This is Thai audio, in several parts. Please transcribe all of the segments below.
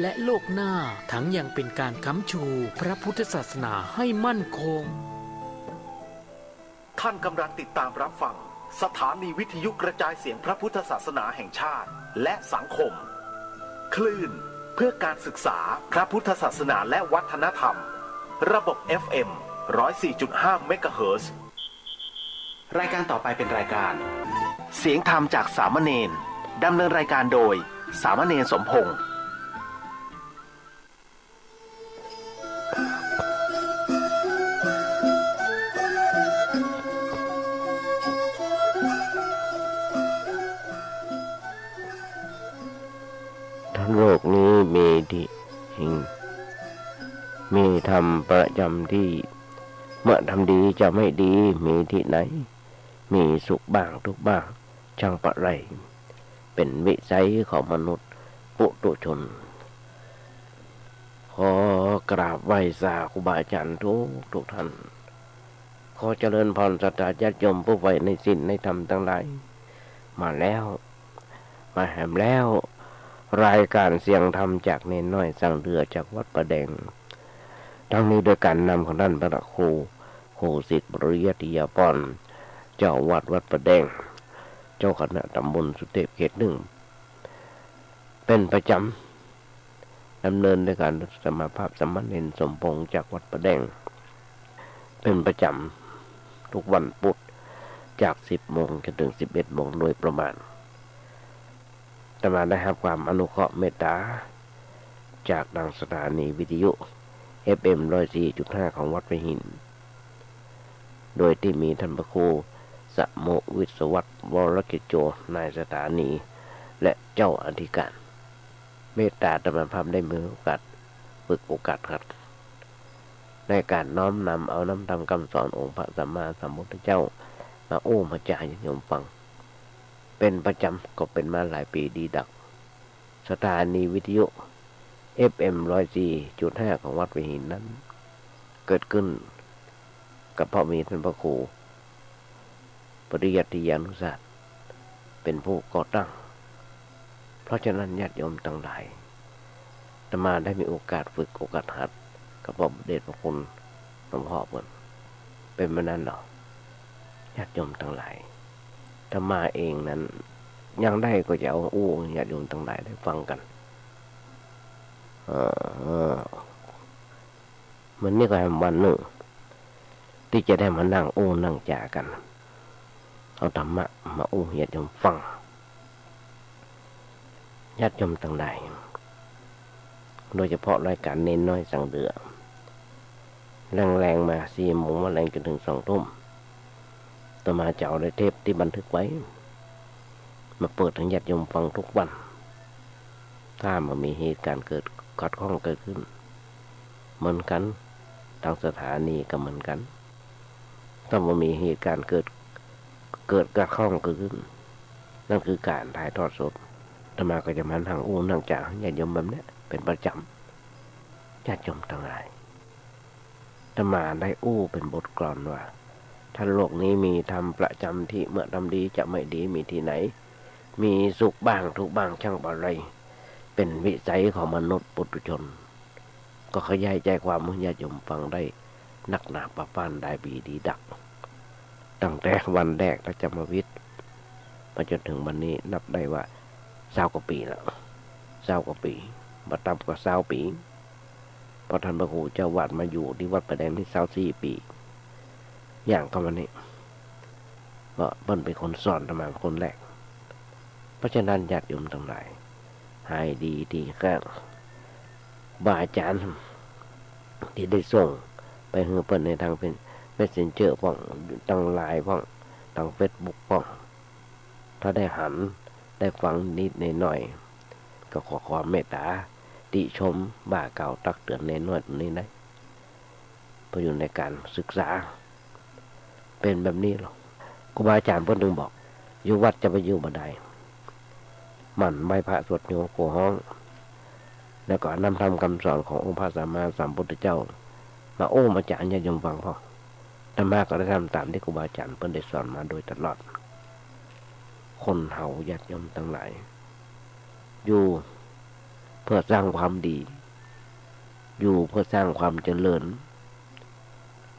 และโลกหน้าทั้งยังเป็นการค้ำชูพระพุทธศาสนาให้มั่นคงท่านกำลังติดตามรับฟังสถานีวิทยุกระจายเสียงพระพุทธศาสนาแห่งชาติและสังคมคลื่นเพื่อการศึกษาพระพุทธศาสนาและวัฒนธรรมระบบ FM 104.5 เมกะเฮิรตซ์รายการต่อไปเป็นรายการเสียงธรรมจากสามเณรดำเนินรายการโดยสามเณรสมพงษ์โลกนี้มีที่มีธรรมประจำที่เมื่อทำดีจะไม่ดีมีที่ไหนมีสุขบ้างทุกข์บ้างช่างประไรเป็นวิสัยของมนุษย์ปุถุชนขอกราบไหว้สาครูบาอาจารย์ทุกท่านขอเจริญพรศรัทธาญาติโยมผู้ใฝ่ในศีลในธรรมทั้งหลายมาแล้วมาแหมแล้วรายการเสียงธรรมจากเนนน้อยสั่งเรือจากวัดประแดงทั้งนี้โดยการนำของท่านพระครูสิทธิ์ปริยัติยาปอนเจ้าวัดประแดงเจ้าคณะตำบลสุเทพเขต 1เป็นประจำดำเนินด้วยการสมาภาพสมณเณรสมพงษ์จากวัดประแดงเป็นประจำทุกวันพุธจาก 10 โมงจนถึง 11 โมงโดยประมาณอาตมาได้รับความอนุเคราะห์เมตตาจากทางสถานีวิทยุ FM 104.5 ของวัดพระหินโดยที่มีท่านพระครูสโมวิศวัตรวรกิจโจนายสถานีและเจ้าอธิการเมตตาอาตมาภาพได้มีโอกาสฝึกโอกาสครับในการน้อมนำเอาน้ำธรรมคำสอนองค์พระสัมมาสัมพุทธเจ้ามาโอ้มาจ่ายโยมฟังเป็นประจำก็เป็นมาหลายปีดีดักสถานีวิทยุ FM 104.5 ของวัดวิหินนั้นเกิดขึ้นกับเพราะมีท่านพระครูปริยัติยานุศาสตร์เป็นผู้ก่อตั้งเพราะฉะนั้นญาติโยมทั้งหลายอาตมาได้มีโอกาสฝึกโอกาสหัดกับพระเดชพระคุณหลวงพ่อเป็นมานั้นหรอญาติโยมทั้งหลายอาตมาเองนั้นยังได้ก็จะเอาญาติโยมทั้งหลายได้ฟังกันมันนี่ก็ให้วันหนึ่งที่จะได้มานั่งนั่งจ่ากันเอาธรรมะมาญาติโยมฟังญาติโยมทั้งหลายโดยเฉพาะรายการเน้นน้อยสั่งเดือแรงมา4 โมงมาแรงจนถึง2 ทุ่มต่อมาจะเอาในเทปที่บันทึกไว้มาเปิดให้ญาติโยมฟังทุกวันถ้ามันมีเหตุการณ์เกิดขัดข้องเกิดขึ้นเหมือนกันทางสถานีก็เหมือนกันถ้ามันมีเหตุการณ์เกิดขัดข้องเกิดขึ้นนั่นคือการถ่ายทอดสดต่อมาก็จะมานั่งนั่งจ่าญาติโยมแบบนี้เป็นประจำญาติโยมทั้งหลายต่อมาได้เป็นบทกลอนว่าถ้าโลกนี้มีธรรมประจำที่เมื่อทำดีจะไม่ดีมีที่ไหนมีสุขบ้างทุกบ้างช่างอะไรเป็นวิสัยของมนุษย์ปุถุชนก็ขยายใจความให้ญาติโยมฟังได้นักหนาประปานได้บีดีดักตั้งแต่วันแรกพระจำวิทย์มาจนถึงวันนี้นับได้ว่า20 กว่าปีแล้ว20 กว่าปีมาต่ำกว่า20 ปีพอท่านพระครูเจ้าวาดมาอยู่ที่วัดประแดงที่24 ปีอย่างก็วันนี้ก็เพิ่นเป็นคนสอนธรรมะคนแรกเพราะฉะนั้นญาติโยมทั้งหลายให้ดีข้างบาอาจารย์ที่ได้ส่งไปให้เพิ่นในทางเป็นเมสเซนเจอร์พ่องทางไลน์พ่องทาง Facebook พ่องถ้าได้หันได้ฟังนิดหน่อยก็ขอความเมตตาติชมบ่าเก่าตักเตือนในน้อยตรงนี้ได้ประโยชน์ในการศึกษาเป็นแบบนี้หรอกครูบาอาจารย์เพิ่นถึงบอกอยู่วัดจะไปอยู่บ่ได้มันไหว้พระสวดโยมโกห้องแล้วก็นำธรรมคำสอนขององค์พระสัมมาสัมพุทธเจ้ามามาจารย์ญาติโยมฟังพ่อธรรมะก็ได้ทำตามที่ครูบาอาจารย์เพิ่นได้สอนมาโดยตลอดคนเฮาญาติโยมทั้งหลายอยู่ เพื่อสร้างความดี อยู่เพื่อสร้างความเจริญ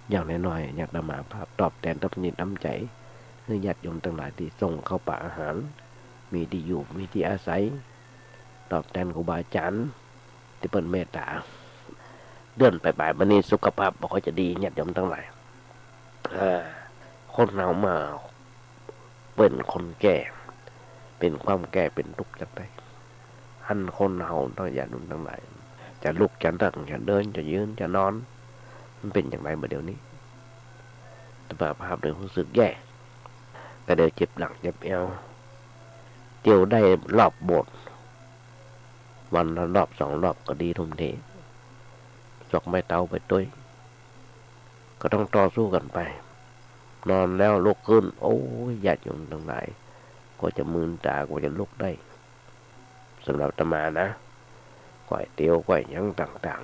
อย่างน้อยๆอยากนำมาภาพตอบแทนทัพนิดน้ำใจให้ญาติโยมทั้งหลายที่ส่งเข้าป่าอาหารมีที่อยู่มีที่อาศัยตอบแทนครูบาอาจารย์ที่เปิ้นเมตตาเดือนไปๆวันนี้สุขภาพบ่ค่อยจะดีญาติโยมทั้งหลายคนเรามาเป็นคนแก่เป็นความแก่เป็นทุกข์จังได๋อันคนเราต้องญาติโยมทั้งหลายจะลุกจะนั่งจะเดินจะยืนจะนอนมันเป็นอย่างไรเมื่อเดี๋ยวนี้สภาพเลยรู้สึกแย่ก็เดี๋ยวเจ็บหลังเจ็บเอวเที่ยวได้รอบโบสถ์วันละรอบ2 รอบก็ดีทุ่มเทจอกไม้เตาไปตุ้ยก็ต้องต่อสู้กันไปนอนแล้วลุกขึ้นโอ้ยญาติโยมทั้งหลายก็จะมืนตาก็จะลุกได้สำหรับอาตมานะก่อยเตียวก่อยหยังต่าง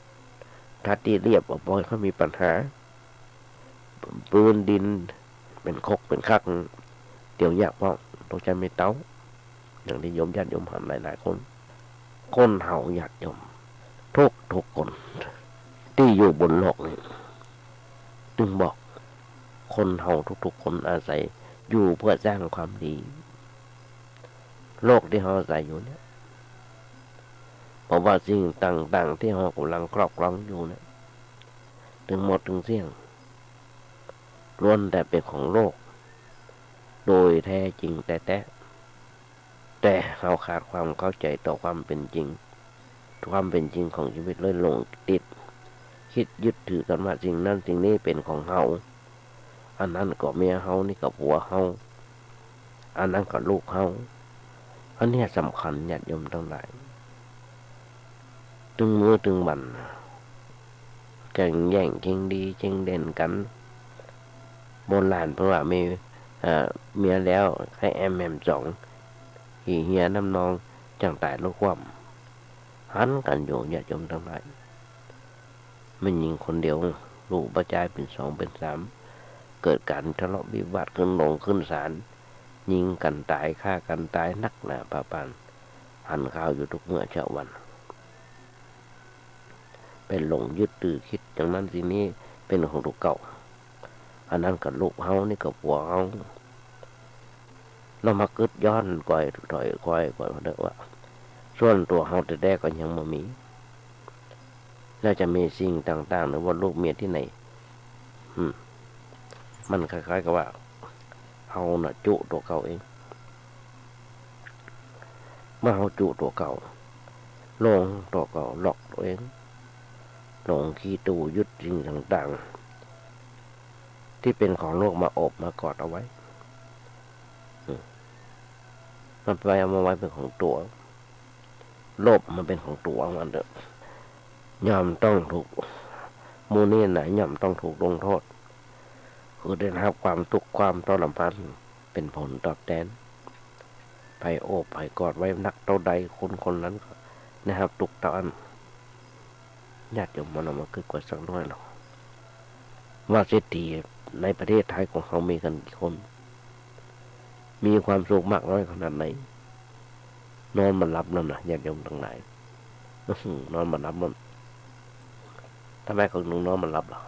ๆถ้าที่เรียบบ่อยเขามีปัญหาปืนดินเป็นคกเป็นคักเตียวยากเพราะต้องใช้ไม้เตาอย่างที่โยมญาติโยมหันหลายๆคนเฮาญาติโยมทุกคนที่อยู่บนโลกนี้จึงบอกคนเฮาทุกๆคนอาศัยอยู่เพื่อสร้างความดีโลกที่เฮาอาศัยอยู่เนี่ยเพราะว่าสิ่งต่างๆที่เฮากำลังครอบครองอยู่เนี่ยถึงหมดถึงเสี่ยงล้วนแต่เป็นของโลกโดยแท้จริงแต่เราขาดความเข้าใจต่อความเป็นจริงของชีวิตเลยหลงติดคิดยึดถือกันว่าสิ่งนั้นสิ่งนี้เป็นของเฮาอันนั้นก็เมียเฮานี่ก็ผัวเฮาอันนั้นก็ลูกเฮาอันนี้สำคัญญาติโยมทั้งหลายตึงมือตึงบันแข่งแย่งชิงดีชิงเด่นกันโบราณเพราะว่ามีเมียแล้วให้แอมสองเฮียน้ำนองจังตายลูกความหันกันอยู่ญาติโยมทั้งหลายมันยิงคนเดียวลูกประจายเป็น2เป็น3เกิดการทะเลาะวิวาทขึ้นศาลยิงกันตายฆ่ากันตายนักหนาปาปานหันข้าวอยู่ทุกเมื่อเช้าวันเป็นหลงยึดถือคิดอย่างนั้นสิ่งนี้เป็นของลูกเก่าอันนั้นกับลูกเฮานี่กับผัวเฮาเรามากึดย้อนก่อยถอยก่อยเด้อว่าส่วนตัวเฮาแต่แรกก็ยังบ่มีแล้วจะมีสิ่งต่างๆหรือว่าลูกเมียที่ไหนมันคล้ายๆกับว่าเฮาน่ะจุตัวเก่าเองเมื่อเฮาจุตัวเก่าลงตัวเก่าหลอกตัวเองหลงขี้ตูยึดสิ่งต่างๆที่เป็นของโลกมาอบมากอดเอาไว้มันไปเอามาไว้เป็นของตัวโลภมันเป็นของตัวมันเด้อย่อมต้องถูกมูนี่ไหนย่อมต้องถูกลงโทษคือได้รับความทุกข์ความทรมานเป็นผลตอบแทนไปโอบไปกอดไว้นักเท่าใดคนนั้นก็นะครับทุกตอนญาติโยมมันมาคือกว่าสักน้อยหรอกว่าเศรษฐีในประเทศไทยของเขามีกันกี่คนมีความสุขมากน้อยขนาดไหนนอนมันรับนั่นนะญาติโยมทั้งหลายนอนมันรับนั่นทำไมของนุ่งนอนมันรับหรอ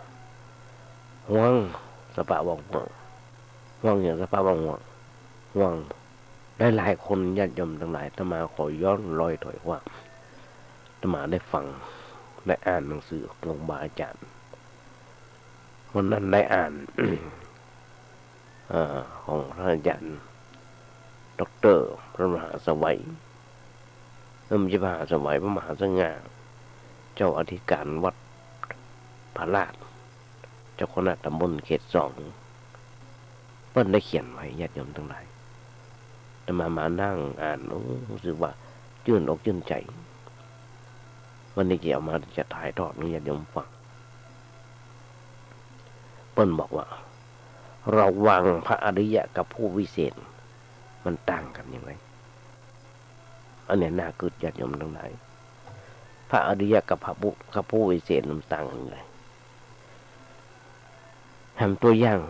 ห่วงสภาพห่วงอย่างสภาพห่วงหลายคนญาติโยมทั้งหลายถ้ามาขอย้อนรอยถอยว่าถ้ามาได้ฟังได้อ่านหนังสือของบาอาจารย์วันนั้นได้อ่าน ของพระอาจารย์ดร.พระมหาสวัยไม่ใช่พระมหาสวัยพระมหาสง่าเจ้าอธิการวัดพระราชเจ้าคณะตำบลเขต2เพิ่นได้เขียนไว้ญาติโยมทั้งหลายแต่มานั่งอ่านรู้สึกว่าชื่นอกชื่นใจวันนี้เอามาจะถ่ายทอดให้ญาติโยมฟังเพิ่นบอกว่าระหว่างพระอริยะกับผู้วิเศษมันต่างกันยังไงอันนี้น่าคิดญาติโยมทั้งหลายพระอริยะกับผู้วิเศษมันต่างกันยังไงทำตัวอย่าง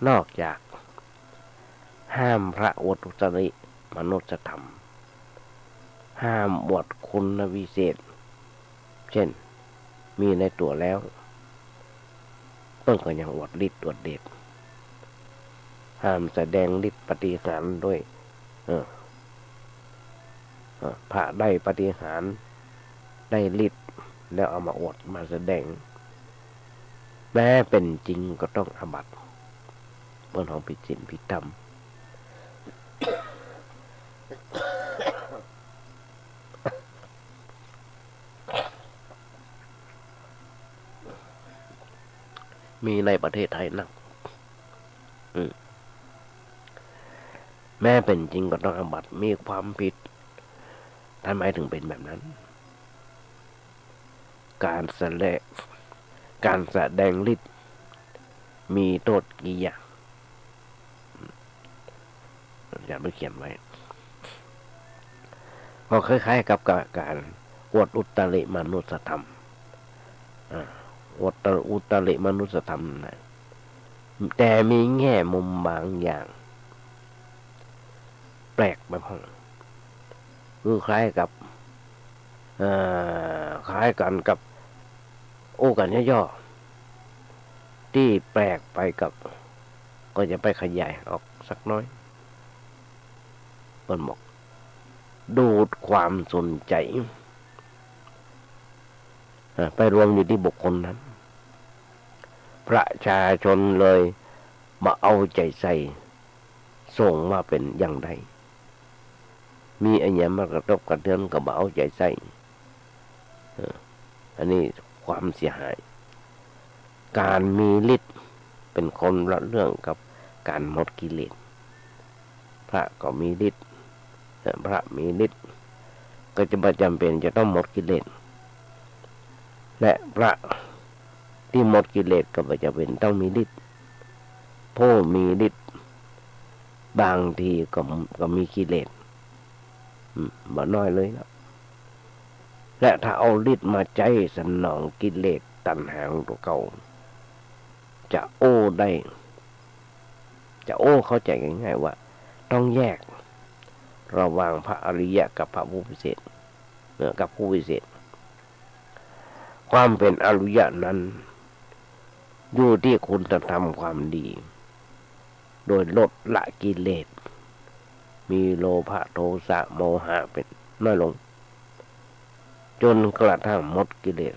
นอกจากห้ามพระวัตถุจริตมนุษยธรรม ห้ามอวดคุณวิเศษเช่นมีในตัวแล้วเพิ่งก็ยังอวดฤทธิ์อวดเดชห้ามแสดงฤทธิ์ปฏิหารย์ด้วยพระได้ปฏิหารย์ได้ฤทธิ์แล้วเอามาอวดมาแสดงแม้เป็นจริงก็ต้องอาบัติเพื่อของผิดศีลผิดธรรมมีในประเทศไทยนักแม้เป็นจริงก็ต้องอาบัติมีความผิดทำไมถึงเป็นแบบนั้นการแสดงฤทธิ์มีโทษกี่อย่างอย่าไปเขียนไว้ก็คล้ายๆกับการอวดอุตริมนุสธรรมอุตริมนุสธรรมนะแต่มีแง่มุมบางอย่างแปลกไปพ้องคือคล้ายกันกับโอกันย่อๆที่แปลกไปกับก็จะไปขยายออกสักน้อยมันบอกดูดความสนใจไปรวมอยู่ที่บุคคลนั้นประชาชนเลยมาเอาใจใส่ส่งมาเป็นอย่างใดมีอะไรมากระทบกระเทือนก็มาเอาใจใส่อันนี้ความเสียหายการมีฤทธิ์เป็นคนละเรื่องกับการหมดกิเลสพระก็มีฤทธิ์พระมีฤทธิ์ก็จะประจำเป็นจะต้องหมดกิเลสและพระที่หมดกิเลสก็ประจำเป็นต้องมีฤทธิ์ผู้มีฤทธิ์บางทีก็มีกิเลสบ่น้อยเลยนะและถ้าเอาฤทธิ์มาใจสนองกิเลสตัณหาของตัวเก่าจะโอ้เข้าใจง่ายๆว่าต้องแยกระหว่างพระอริยะกับพระผู้วิเศษกับผู้วิเศษความเป็นอริยะนั้นอยู่ที่คุณธรรมความดีโดยลดละกิเลสมีโลภะโทสะโมหะเป็นน้อยลงจนกระทั่งหมดกิเลส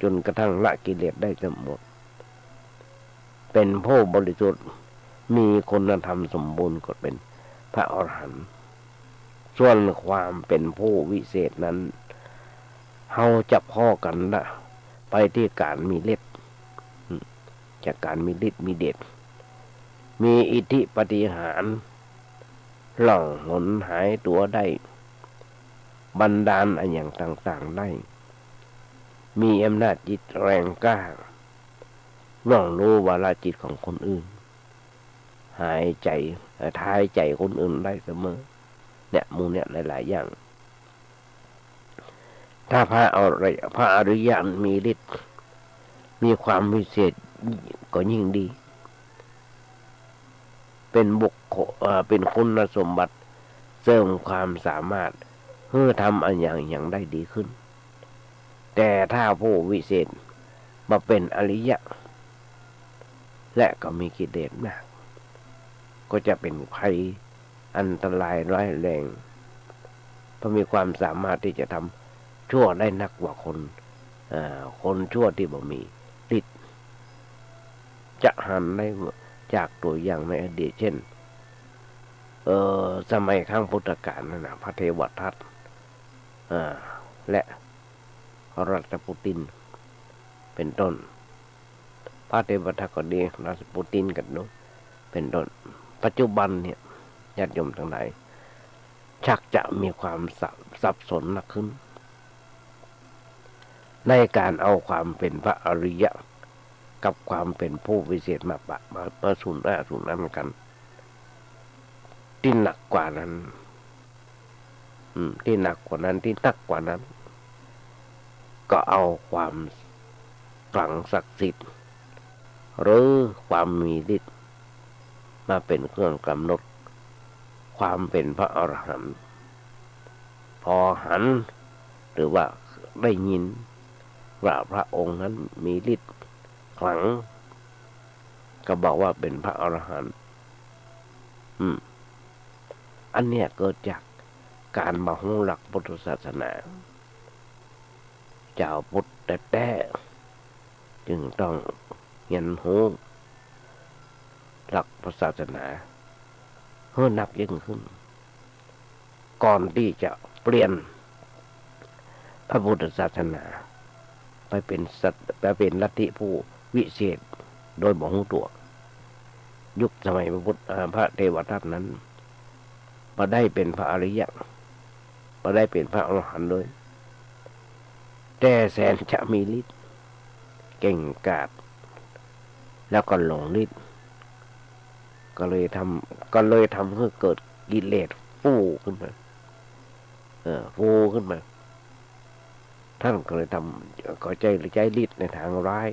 จนกระทั่งละกิเลสได้ทั้งหมดเป็นผู้บริสุทธิ์มีคุณธรรมสมบูรณ์ก็เป็นพระอรหันต์ส่วนความเป็นผู้วิเศษนั้นเฮาจะพ้อกันละไปที่การมีฤทธิ์จากการมีฤทธิ์มีเดชมีอิทธิปาฏิหาริย์ล่องหนหายตัวได้บันดาลอะไรอย่างต่างๆได้มีอำนาจจิตแรงกล้าล่องรู้วาลจิตของคนอื่นหายใจทายใจคนอื่นได้เสมอเนี่ยมูเนี่ยหลายๆอย่างถ้าพระอริยะมีฤทธิ์มีความวิเศษก็ยิ่งดีเป็นคุณสมบัติเสริมความสามารถเพื่อทำอันอย่างได้ดีขึ้นแต่ถ้าผู้วิเศษมาเป็นอริยะและก็มีกิเลสมากก็จะเป็นภัยอันตรายร้ายแรงเพราะมีความสามารถที่จะทำชั่วได้นักกว่าคนชั่วที่บ่มีฤทธิ์จะหันได้จากตัวอย่างในอดีตเช่นสมัยครั้งพุทธกาลนั่นนะพระเทวทัตและรัชปุตินเป็นต้นพระเทวทัตก็ดีราชปุตินกันนู้นเป็นต้นปัจจุบันเนี่ยญาติโยมทั้งหลายชักจะมีความสับสนมากขึ้นในการเอาความเป็นพระอริยะกับความเป็นผู้วิเศษมาสูนนั้นกันที่หนักกว่านั้นที่หนักกว่านั้นก็เอาความขลังศักดิ์สิทธิ์หรือความมีฤทธิ์มาเป็นเครื่องกำหนดความเป็นพระอรหันต์พ อหันหรือว่าได้ยินว่าพระองค์นั้นมีฤทธิ์ขลังก็บอกว่าเป็นพระอรหันต์อันเนี้ยเกิดจากการมาหูหลักพุทธศาสนาเจ้าพุทธแต่จึงต้องเรียนหูหลักพุทธศาสนาเพื่อนับยิ่งขึ้นก่อนที่จะเปลี่ยนพระพุทธศาสนาไปเป็นลัทธิผู้วิเศษโดยบ่ฮู้ตัวยุคสมัยพระเทวทัตนั้นมาได้เป็นพระอริยะมาได้เป็นพระอรหันต์เลยแต่แสนจะมีฤทธิ์เก่งกาจแล้วก็หลงฤทธิ์ก็เลยทำให้เกิดกิเลสฟูขึ้นมาฟูขึ้นมาท่านก็เลยก็ใจฤทธิ์ในทางร้าย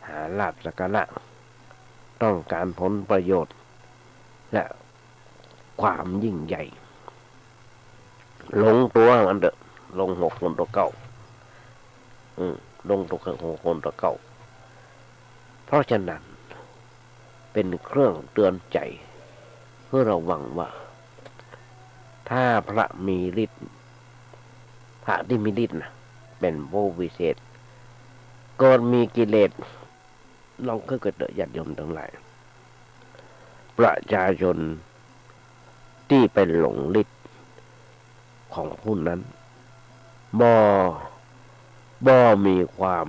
หาลาภสักการะต้องการผลประโยชน์และความยิ่งใหญ่ลงตัวมันเด้อลง6 คนต่อ 9ลงตัว6 คนต่อ 9เพราะฉะนั้นเป็นเครื่องเตือนใจเพื่อระวังว่าถ้าพระมีฤทธิ์พระที่มีฤทธิ์นะเป็นผู้วิเศษเกิดมีกิเลสลองก็เกิดญาติโยมทั้งหลายประชาชนที่เป็นหลงฤทธิ์ของผู้นั้นบ่มีความ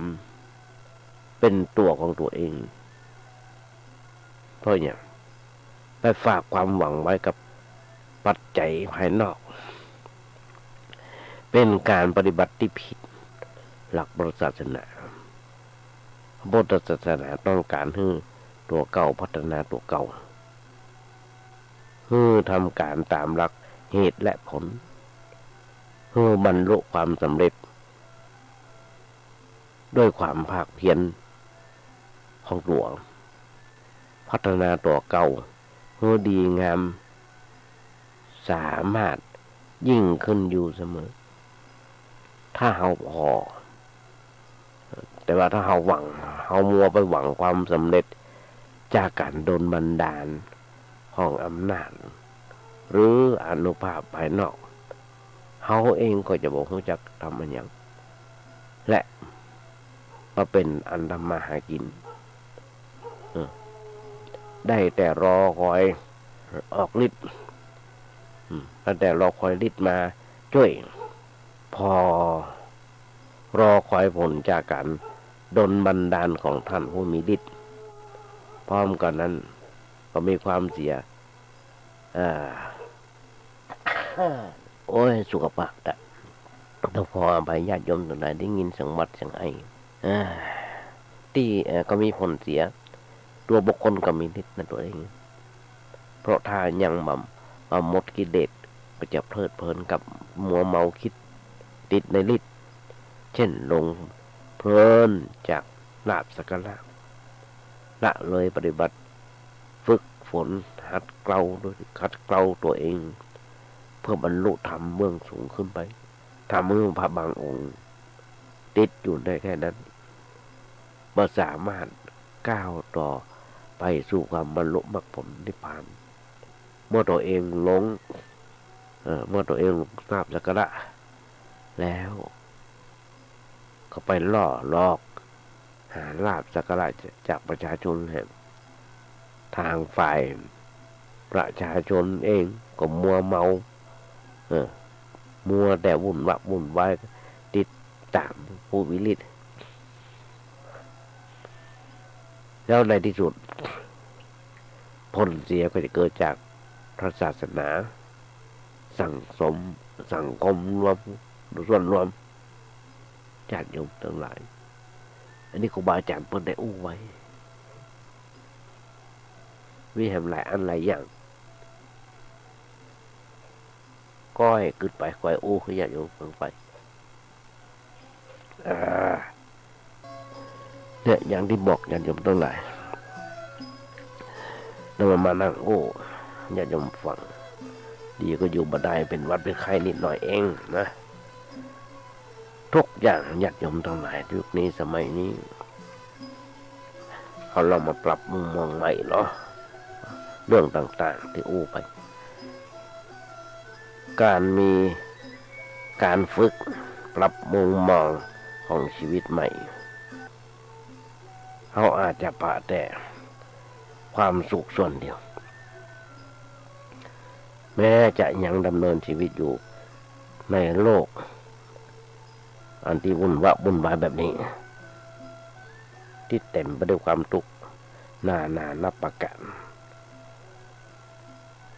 เป็นตัวของตัวเองเพราะเนี่ยไปฝากความหวังไว้กับปัจจัยภายนอกเป็นการปฏิบัติที่ผิดหลักพุทธศาสนาพุทธศาสนาต้องการให้ตัวเก่าพัฒนาตัวเก่าให้ทำการตามหลักเหตุและผลให้บรรลุความสำเร็จด้วยความภาคเพียรของตัวพัฒนาตัวเก่าให้ดีงามสามารถยิ่งขึ้นอยู่เสมอถ้าเราพอแต่ว่าถ้าเรามัวไปหวังความสำเร็จจากการโดนบันดาลของอำนาจหรืออานุภาพภายนอกเขาเองก็จะบอกรู้จักทำมันอย่างและมาเป็นอันทำมาหากินได้แต่รอคอยออกฤทธิ์แต่รอคอยฤทธิ์มาช่วยพอรอคอยผลจากการดลบันดาลของท่านผู้มีฤทธิ์พร้อมกันนั้นก็มีความเสียโอ้ยสุขภาพต้องพอไปญาติโยมตัวใดได้ยินเสียงวัดเสียงไอที่ก็มีผลเสียตัวบุคคลก็มีฤทธิ์ในตัวเองเพราะถ้ายังหมดกิเลสก็จะเพลิดเพลินกับมัวเมาคิดติดในฤทธิ์เช่นลงเพลินจากลาภสักการะละเลยปฏิบัติฝึกฝนขัดเกลาตัวเองเพื่อบรรลุธรรมเบื้องสูงขึ้นไปทำมือพระบางองค์ติดอยู่ได้แค่นั้นบ่สามารถก้าวต่อไปสู่ความบรรลุมรรคผลนิพพานเมื่อตัวเองหลงเมื่อตัวเองลาภสักการะแล้วก็ไปล่อลอกหาลาภสักการะจากประชาชนแห่งทางฝ่ายประชาชนเองก็มัวเมามัวแต่วุ่นวายติดตามผู้วิริตแล้วในที่สุดผลเสียก็จะเกิดจากพระศาสนาสังคมรวมส่วนรวมญาติโยมทั้งหลายอันนี้ครูบาอาจารย์เพิ่นได้อู้ไว้มีแห่งหลายอันหลายอย่างก็ให้ขึ้นไปคอยอู้ให้ญาติโยมฟังไปเนี่ยอย่างที่บอกญาติโยมทั้งหลายเรามานั่งอู้ญาติโยมฟัง ดีก็อยู่บ่ได้เป็นหวัดเป็นไข้นิดหน่อยเองนะทุกอย่างญาติโยมทั้งหลายยุคนี้สมัยนี้เขาเรามาปรับมุมมองใหม่เนาะเรื่องต่างๆที่อู้ไป การมีการฝึกปรับมุมมองของชีวิตใหม่เขาอาจจะปะแต่ความสุขส่วนเดียวแม้จะยังดำเนินชีวิตอยู่ในโลกอันที่วุ่นวายแบบนี้ที่เต็มไปด้วยความทุกข์นานับประการ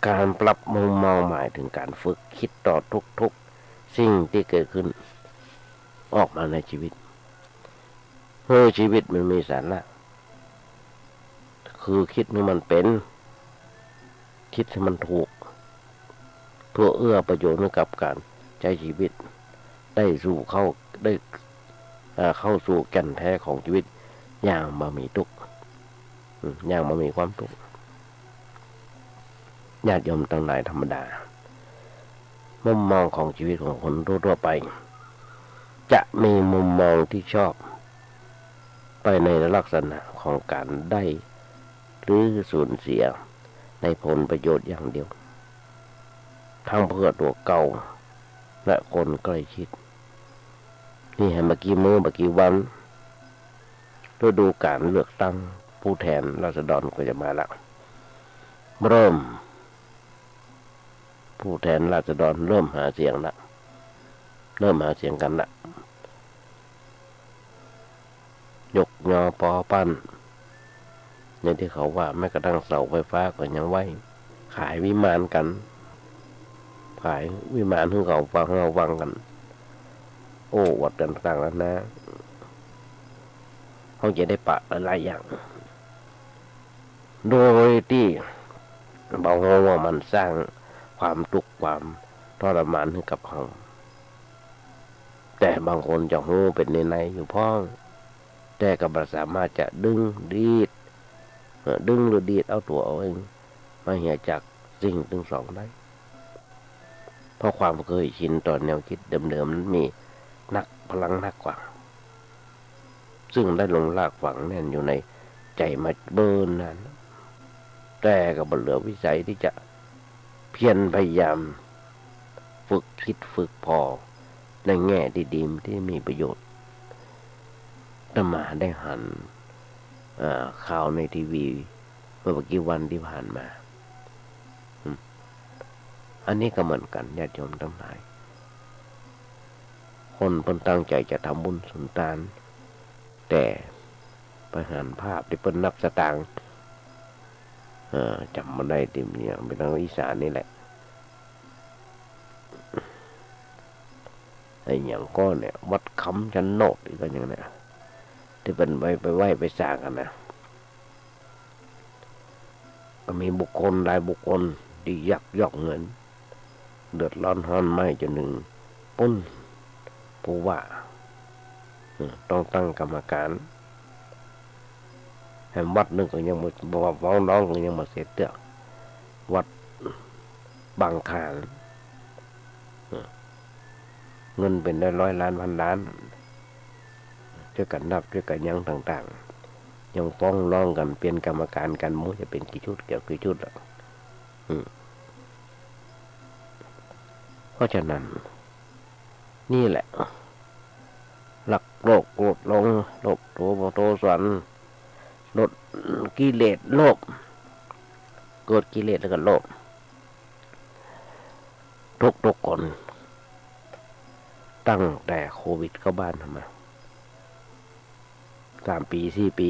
การปรับมุมมองหมายถึงการฝึกคิดต่อทุกสิ่งที่เกิดขึ้นออกมาในชีวิตเพื่อชีวิตมันมีสาระคือคิดให้มันเป็นคิดให้มันถูกเพื่อเอื้อประโยชน์ให้กับการใช้ชีวิตได้เข้าสู่แก่นแท้ของชีวิตอย่างบ่มีทุกข์อย่างบ่มีความทุกข์ญาติโยมทั้งหลายธรรมดามุมมองของชีวิตของคนทั่วไปจะมีมุมมองที่ชอบไปในลักษณะของการได้หรือสูญเสียในผลประโยชน์อย่างเดียวทั้งเพื่อตัวเก่าและคนใกล้ชิดนี่เมื่อกี้วันฤดูการเลือกตั้งผู้แทนราษฎรก็จะมาแล้วเริ่มผู้แทนราษฎรเริ่มหาเสียงละเริ่มหาเสียงกันละยกยอปอปั้นอย่างที่เขาว่าแม้กระทั่งเสาไฟฟ้าก็ยังไว้ขายวิมานกันขายวิมานให้เขาฟังกันโอ้วัดกันต่างแล้วนะเขาจะได้ปะหลายอย่างโดยที่บอกว่ามันสร้างความทุกข์ความทรมานให้กับเขาแต่บางคนจะหูเป็นในอยู่พ้องแต่ก็บ่สามารถจะดึงหรือดีดเอาตัวเอาเองมาเหี่ยจากสิ่งทั้งสองได้เพราะความเคยชินต่อแนวคิดเดิมๆนั้นมีพลังนักกว่าซึ่งได้ลงรากฝังแน่นอยู่ในใจมาเบิ่นนานแต่ก็บ่เหลือวิสัยที่จะเพียรพยายามฝึกคิดฝึกพอในแง่ดีๆที่มีประโยชน์แต่มาได้หันข่าวในทีวีเมื่อกี่วันที่ผ่านมาอันนี้ก็เหมือนกันญาติโยมทั้งหลายคนเพิ่นตั้งใจจะทำบุญสุนทานแต่ไปหันภาพที่เพิ่นนับสตางค์จำมาได้ติมเนี่ยเป็นทางอีสานนี่แหละไอ้อย่างก็เนี่ยวัดคำชันโนดอีกก็อย่างนี้ที่เป็นไปไหว้ไปสร้างกันนะก็มีบุคคลหลายบุคคลที่ยักยอกเงินเดือดร้อนห้อนไหมจนหนึ่งปุ้นผู้ว่าต้องตั้งกรรมการแห่งวัดนึงก็ยังมาฟ้องร้องก็ยังมาเสียเตือกวัดบางขานเงินเป็นได้100 ล้านพันล้านช่วยกันนับช่วยกันยังต่างๆยังฟ้องร้องกันเป็นกรรมการกันมูจะเป็นกี่ชุดเกี่ยวกี่ชุดหรอกเพราะฉะนั้นนี่แหละหลักโลกโกรธลงโลภโทสะลดกิเลสโลภโกรธกิเลสแล้วก็โลภทุกคนตั้งแต่โควิดเข้าบ้านมา3 ปี4 ปี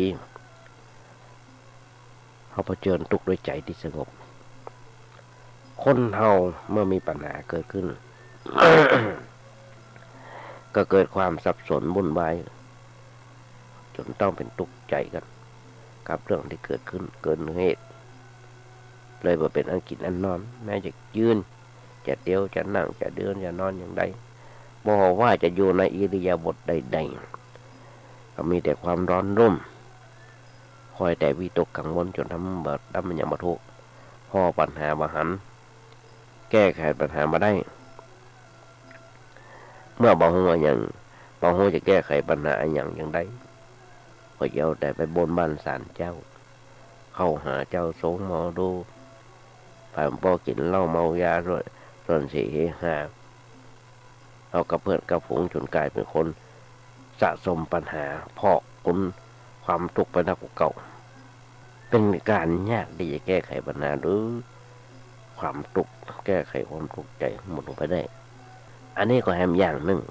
เขาเผชิญทุกข์ด้วยใจที่สงบคนเฮาเมื่อมีปัญหาเกิดขึ้น ก็เกิดความสับสนวุ่นวายจนต้องเป็นทุกข์ใจกันกับเรื่องที่เกิดขึ้นเกินเหตุเลยมาเป็นอันกินอันนอนแม้จะยืนจะเดียวจะนั่งจะเดินจะนอนอย่างใดบอกว่าจะอยู่ในอิริยาบถใดๆก็มีแต่ความร้อนรุ่มคอยแต่วิตกกังวลจนทำมันอย่างมาทุกข์พอปัญหาบหัน แก้ไขปัญหามาได้ เมื่อบ่ฮู้ว่าหยังบ่ฮู้จะแก้ไขปัญหาอย่างจังไดก็เจ้าแต่ไปบนบ้านศาลเจ้า เข้าหาเจ้าสงหมอดูผ่านบ่กินเหล้าเมายาด้วยส่วนสิเฮฮาเอากับเพื่อนกับฝูงจนกลายเป็นคนสะสมปัญหาพอกคุณความทุกข์ไปนักเก่าเป็นการยากที่จะแก้ไขปัญหาหรือความทุกข์แก้ไขความทุกข์ใจหมดลงไปได้ อันนี้ก็แฮมอย่างหนึ่ง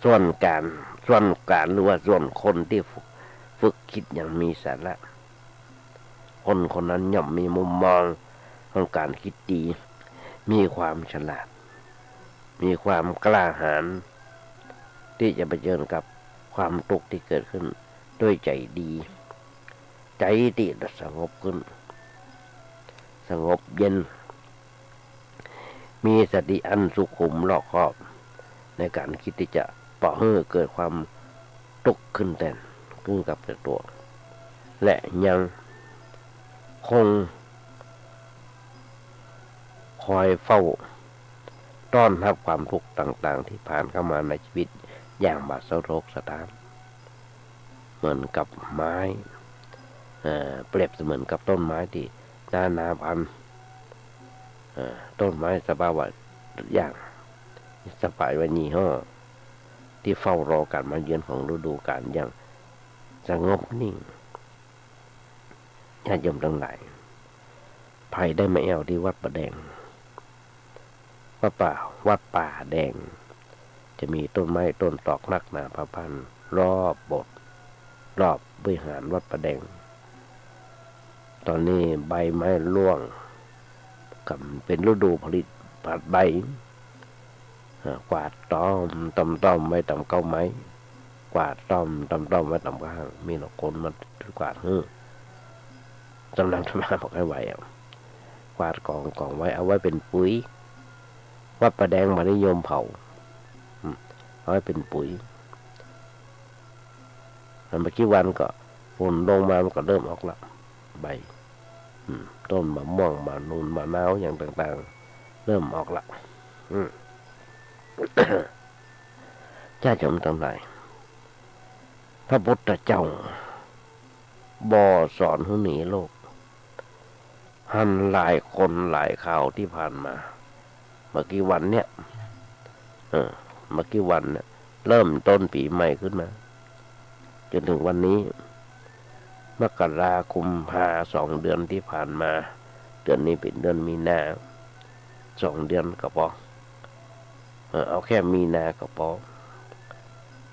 ส่วนการหรือว่าส่วนคนที่ฝึกคิดอย่างมีสาระคนคนนั้นย่อมมีมุมมองของการคิดดีมีความฉลาดมีความกล้าหาญที่จะเผชิญกับความทุกข์ที่เกิดขึ้นด้วยใจดีใจที่สงบขึ้นสงบเย็นมีสติอันสุขุมรอบคอบในการคิดที่จะปล่อยให้เกิดความทุกข์ขึ้นแต่ขึ้นกับตัวและยังคงคอยเฝ้าต้อนรับความทุกข์ต่างๆที่ผ่านเข้ามาในชีวิตอย่างบาดสะทกสะท้านเหมือนกับไม้เปรียบเสมือนกับต้นไม้ที่นาพันธุ์ต้นไม้สภาวะอย่างสบายวันยี่ห้อที่เฝ้ารอการมาเยือนของฤดูกาลอย่างสงบนิ่งญาติโยมทั้งหลายภัยได้มาแอวที่วัดประแดงวัดป่าแดงจะมีต้นไม้ต้นตอกนักหนาพระพันรอบโบสถ์รอบวิหารวัดประแดงตอนนี้ใบไม้ร่วงกับเป็นฤดูผลิตผัดใบกวาดต้อมไว้ต่ำเก้าไม้กวาดต้อมไว้ต่ำข้างมีหนอกคนมากวาดจำนำมาบอกให้ไหวกวาดกองไว้เอาไว้เป็นปุ๋ยวัดประแดงมานิยมเผาเอาไว้เป็นปุ๋ยเมื่อกี้วันก็ฝนลงมามันก็เริ่มออกละใบต้นมะม่วงมะนูนมะนาวอย่างต่างๆเริ่มออกละจ้าจมทั้งหลายพระพุทธเจ้าบ่สอนให้หนีโลกหันหลายคนหลายข่าวที่ผ่านมาเมื่อกี้วันเนี่ยเริ่มต้นปีใหม่ขึ้นมาจนถึงวันนี้มกราคม2 เดือนที่ผ่านมาเดือนนี้เป็นเดือนมีนา2 เดือนก็พอเอาแค่มีนาก็พอ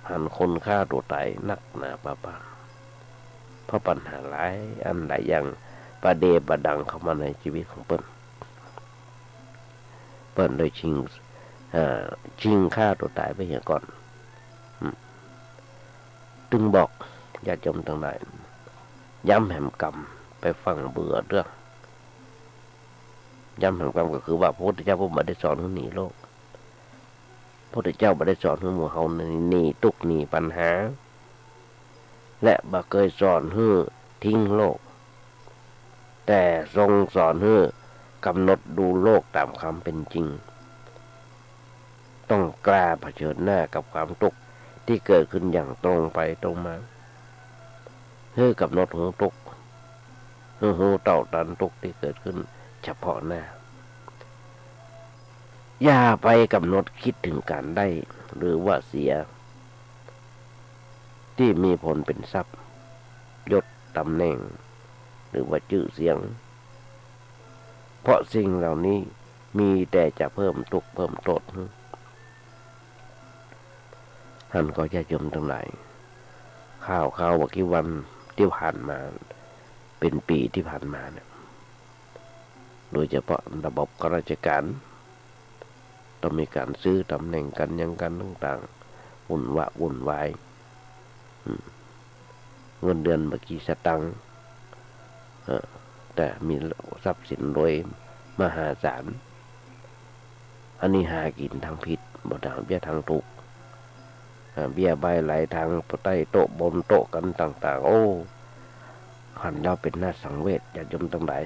หันคนฆ่าตัวตายนักหนาป้าเพราะปัญหาหลายอันหลายอย่างประเดประดังเข้ามาในชีวิตของเปิ้นโดยชิงฆ่าตัวตายไปเหี้ยก่อนจึงบอกญาติโยมทั้งหลายย้ำแห่งกรรมไปฟังเบื่อเรื่องย้ำแห่งกรรมก็คือว่าพระพุทธเจ้าไม่ได้สอนให้หนีโลกพระพุทธเจ้าไม่ได้สอนให้หมู่เฮาหนีทุกข์หนีปัญหาและบ่เคยสอนให้ทิ้งโลกแต่ทรงสอนให้กำหนดดูโลกตามความเป็นจริงต้องกล้าเผชิญหน้ากับความทุกข์ที่เกิดขึ้นอย่างตรงไปตรงมาเพื่อกำหนดหูทุกข์หูเต่าตันทุกข์ที่เกิดขึ้นเฉพาะหน้าอย่าไปกำหนดคิดถึงการได้หรือว่าเสียที่มีผลเป็นทรัพย์ยศตำแหน่งหรือว่าชื่อเสียงเพราะสิ่งเหล่านี้มีแต่จะเพิ่มทุกข์เพิ่มโทษท่านก็จะจมทั้งหลายข่าวว่ากี่วันที่ผ่านมาเป็นปีที่ผ่านมาเนี่ยโดยเฉพาะระบบข้าราชการต้องมีการซื้อตำแหน่งกันยังกันต่างๆวุ่นวายเงินเดือนเมื่อกี้สตังค์แต่มีทรัพย์สินโดยมหาศาลอันนี้หากินทางผิดบ่ทางเบี้ยทางถูกเบี้ยใบไหลทางใต้โต๊ะบนโต๊ะกันต่างๆโอ้หันเราเป็นหน้าสังเวชอย่าจมทั้งหลาย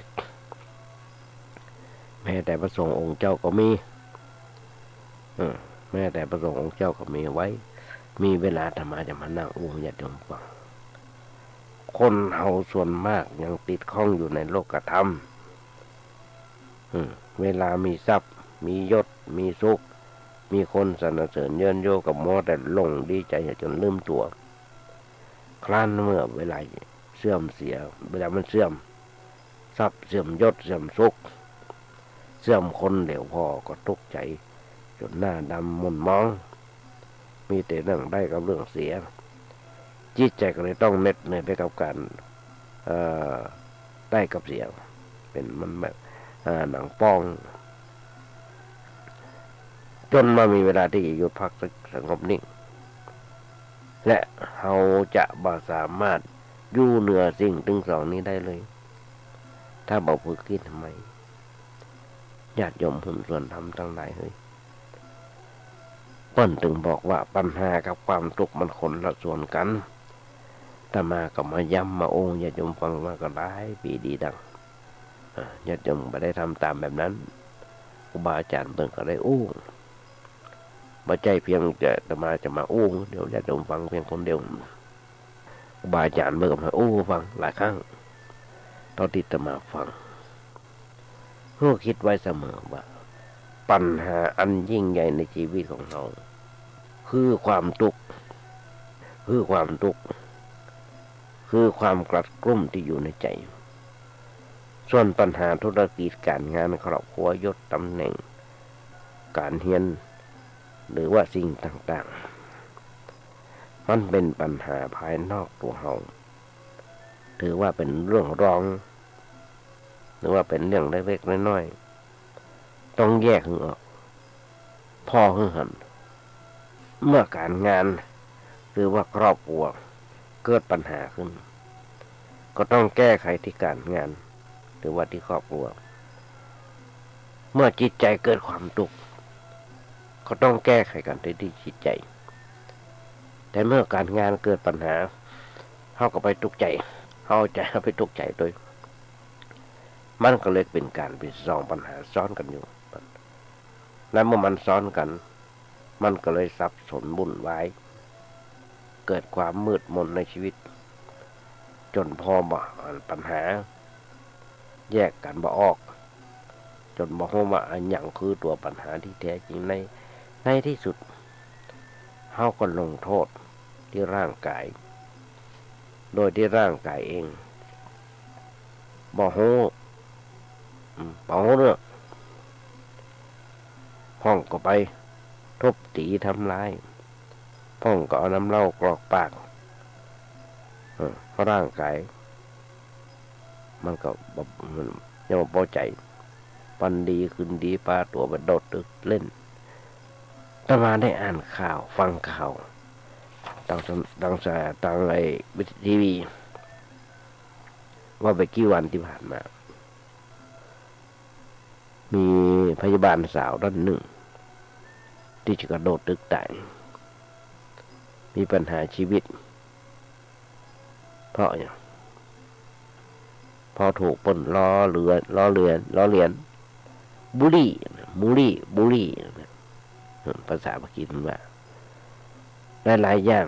แม้แต่พระสงฆ์องค์เจ้าก็มีแม้แต่พระสงฆ์องค์เจ้าก็มีไว้ มีเวลาธรรมาจะมานั่งอู้ญาติโยมฟังคนเฮาส่วนมากยังติดข้องอยู่ในโลกธรรมเวลามีทรัพย์มียศมีสุขมีคนสรรเสริญเยินโยกับมัวแต่หลงดีใจจนลืมตัวครั้นเมื่อเวลาเสื่อมเสียเวลามันเสื่อมทรัพย์เสื่อมยศเสื่อมสุขเสื่อมคนเดี๋ยวพอก็ทุกข์ใจจนหน้าดำหม่นมองมีแต่เรื่องได้กับเรื่องเสียจิตใจก็เลยต้องเหน็ดเหนื่อยไปกับการได้กับเสียเป็นมันแบบหนังป้องจนมามีเวลาที่หยุดพักสงบนิ่งและเราจะบ่สามารถอยู่เหนือสิ่งทั้งสองนี้ได้เลยถ้าบอกฝึกคิดทำไมญาติโยมหุ่นส่วนทำทั้งหลายเฮ้ยเปิ้นถึงบอกว่าปัญหากับความทุกข์มันคนละส่วนกันถ้ามาก็มาย้ำมาโอ้ญาติโยมฟังมาก็ได้ปีดีดังญาติโยมไม่ได้ทำตามแบบนั้นครูบาอาจารย์เปิ้นก็ได้โอ้บ่ใจเพียงจะมาโอ้เดี๋ยวญาติโยมฟังเพียงคนเดียวครูบาอาจารย์เบิ่งมาโอ้ฟังหลายครั้งตอนที่จะมาฟังก็คิดไว้เสมอว่าปัญหาอันยิ่งใหญ่ในชีวิตของเราคือความทุกข์คือความทุกข์คือความกลัดกลุ้มที่อยู่ในใจส่วนปัญหาธุรกิจการงานครอบครัวยศตำแหน่งการเรียนหรือว่าสิ่งต่างๆมันเป็นปัญหาภายนอกตัวเราถือว่าเป็นเรื่องรองหรือว่าเป็นเรื่องเล็กๆน้อยๆต้องแยกออกพ่อหันเมื่อการงานหรือว่าครอบครัวเกิดปัญหาขึ้นก็ต้องแก้ไขที่การงานหรือว่าที่ครอบครัวเมื่อจิตใจเกิดความทุกข์ก็ต้องแก้ไขกันที่จิตใจแต่เมื่อการงานเกิดปัญหาเขาก็ไปทุกข์ใจเขาใจไปทุกข์ใจโดยมันก็เลยเป็นการเป็นสองปัญหาซ้อนกันอยู่และเมื่อมันซ้อนกันมันก็เลยสับสนวุ่นวายเกิดความมืดมนในชีวิตจนพอปัญหาแยกกันบ่ออกจนบ่ฮู้ว่าอันหยังคือตัวปัญหาที่แท้จริงในที่สุดเฮาก็ลงโทษที่ร่างกายโดยที่ร่างกายเองบ่ฮู้เรื่องห้องก็ไปทุบตีทำลายห้องก็เอาน้ำเหล้ากรอกปากเพราะร่างกายมันก็มันยังบ่พอใจปันดีขึ้นดีปลาตัวมันโดดตึกเล่นต่อมาได้อ่านข่าวฟังข่าวทางไอ้ทีวีว่าไปกี่วันที่ผ่านมามีพยาบาลสาวท่านหนึ่งที่จะกระโดดตึกตายมีปัญหาชีวิตเพราะอย่างพอถูกปล้นล้อเลียนบูลลี่ภาษาปากีสถานว่าหลายอย่าง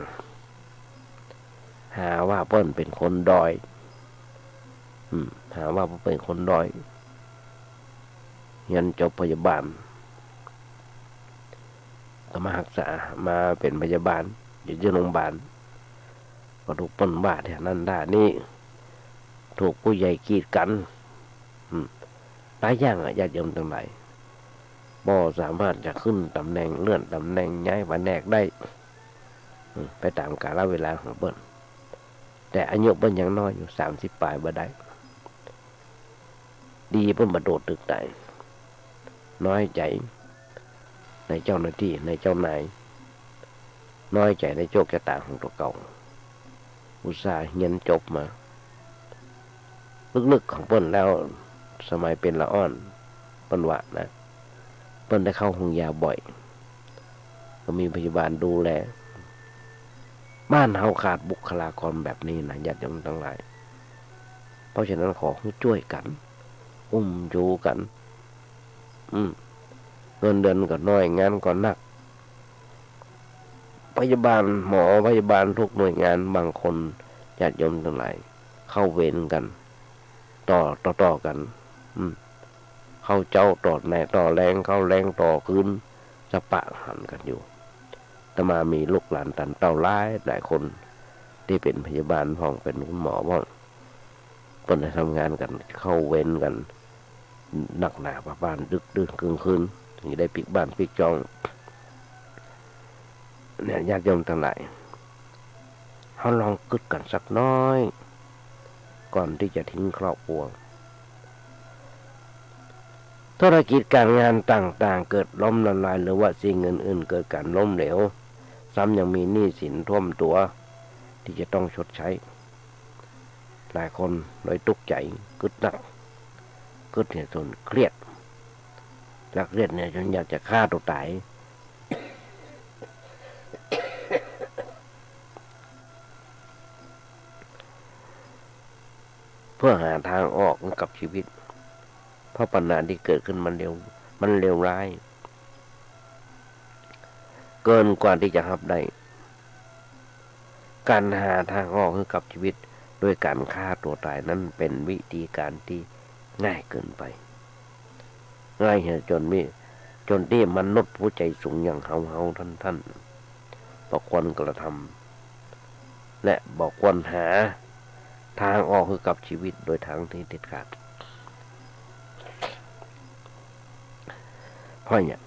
หาว่าเปิ้นเป็นคนดอยหาว่าเป็นคนดอยเรียนจบพยาบาลก็มารักษามาเป็นพยาบาลอยู่ที่โรงพยาบาลก็ถูกปล้นบ้าแถวนั้นได้นี่ถูกผู้ใหญ่กีดกันหลายอย่างญาติโยมทั้งหลายบ่สามารถจะขึ้นตำแหน่งเลื่อนตำแหน่งย้ายแผนกได้ไปตามกาลเวลาของเปิ้นแต่อายุเปิ้นยังน้อยอยู่30ปลายบ่ได้ดีเปิ้นมาโดดตึกตายน้อยใจในเจ้าหน้าที่ในเจ้านายน้อยใจในโชคชะตาของตัวเก่าอุตส่าห์เรียนจบมาลึกๆของเปิ้นแล้วสมัยเป็นละอ่อนเปิ้นว่านะเปิ้นได้เข้าห้องยาบ่อยก็มีพยาบาลดูแลบ้านเฮาขาดบุคลากรแบบนี้นะญาติโยมทั้งหลายเพราะฉะนั้นขอให้ช่วยกันอยู่กัน เงินเดือนก็น้อยงานก็หนักพยาบาลหมอพยาบาลทุกหน่วยงานบางคนญาติโยมทั้งหลายเข้าเวรกัน ต่อกัน เข้าเจ้าต่อแหนต่อแรงเข้าแรงต่อคืนสปะหันกันอยู่แต่มามีลูกหลานตันเต้าร้ายหลายคนที่เป็นพยาบาลพ้องเป็นคุณหมอพ้องคนที่ทำงานกันเข้าเวรกันหนักหนาประบ้านดึกดื่นกลางคืนถึงจะได้ปิกบ้านปิกจองเนี่ยญาติโยมทั้งหลายเขาลองกึดกันสักน้อยก่อนที่จะทิ้งครอบครัวธุรกิจการงานต่างๆเกิดล้มละลายหรือว่าสิ่งอื่นๆเกิดการล้มเหลวซ้ำยังมีหนี้สินท่วมตัวที่จะต้องชดใช้หลายคนโดยตุกใจกึดหนักกึดเนี่ยจนเครียดและเครียดเนี่ยจนอยากจะฆ่าตัวตายเพื่อหาทางออกกับชีวิตเพราะปัญหาที่เกิดขึ้นมันเร็วร้ายเกินกว่าที่จะรับได้การหาทางออกให้กับชีวิตโดยการฆ่าตัวตายนั้นเป็นวิธีการที่ง่ายเกินไปง่ายจนที่มนุษย์ผู้ใจสูงอย่างเฮาท่านบอกควรกระทำและบอกควรหาทางออกให้กับชีวิตโดยทางที่เด็ดขาดเพราะอย่าง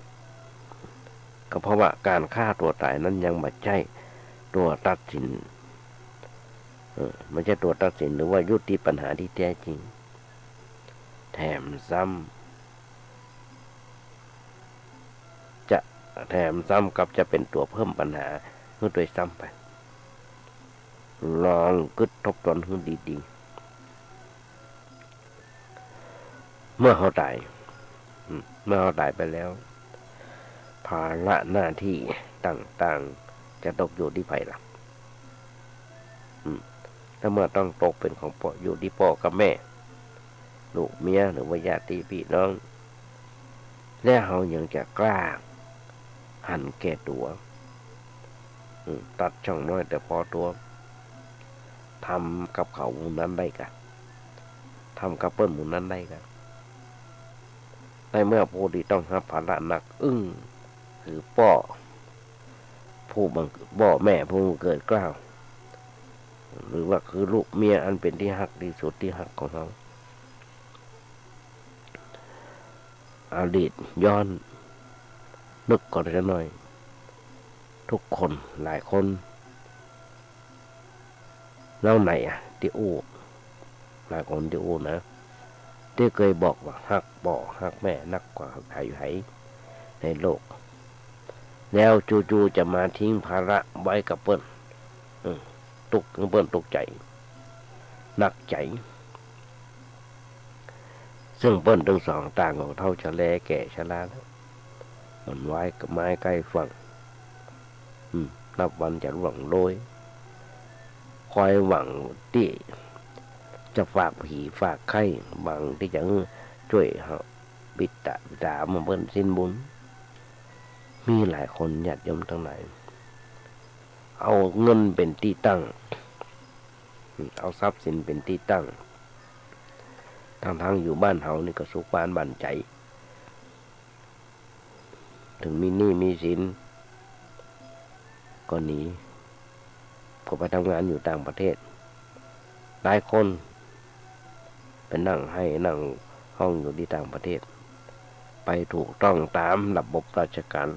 ก็เพราะว่าการฆ่าตัวตายนั้นยังไม่ใช่ตัวตัดสินไม่ใช่ตัวตัดสินหรือว่ายุติปัญหาที่แท้จริงแถมซ้ำกับจะเป็นตัวเพิ่มปัญหาเมื่อโดยซ้ำไปลองกึศทบทวนให้ดีๆเมื่อเขาตายไปแล้วภาระหน้าที่ต่างๆจะตกอยู่ที่ใครล่ะถ้าเมื่อต้องตกเป็นของพ่ออยู่ที่พ่อกับแม่ลูกเมียหรือว่าญาติพี่น้องและเขายังจะกล้าหันแก่ตัวตัดช่องน้อยแต่พอตัวทำกับเขาหมู่นั้นได้กันทำกับเปิ้ลหมู่นั้นได้กันในเมื่อผู้ที่ต้องรับภาระหนักคือพ่อแม่ผู้เกิดเกล้าหรือว่าคือลูกเมียอันเป็นที่ฮักที่สุดที่ฮักของเขาอดีตย้อนนึกก่อนจะหน่อยทุกคนหลายคนแล้วไหนที่หลายคนที่นะที่เคยบอกว่าฮักพ่อฮักแม่นักกว่าใครในโลกแล้วจู่ๆจะมาทิ้งภาระไว้กับเปิ้ลเปิ้ลตกใจหนักใจซึ่งเปิ้ลทั้งสองต่างของเท่าชะแลแก่ชราแล้วมันไว้กับไม้ใกล้ฝั่งนับวันจะหวังโรยคอยหวังที่จะฝากผีฝากไข่หวังที่จะช่วยบิดามาเปิ้ลสิ้นบุญมีหลายคนญาติโยมทั้งหลายเอาเงินเป็นที่ตั้งเอาทรัพย์สินเป็นที่ตั้งทั้งอยู่บ้านเฮานี่ก็สุขบ้านบั่นใจถึงมีหนี้มีสินก็หนีก็ไปทำงานอยู่ต่างประเทศหลายคนไปนั่งห้องอยู่ที่ต่างประเทศไปถูกต้องตามระบบราชการ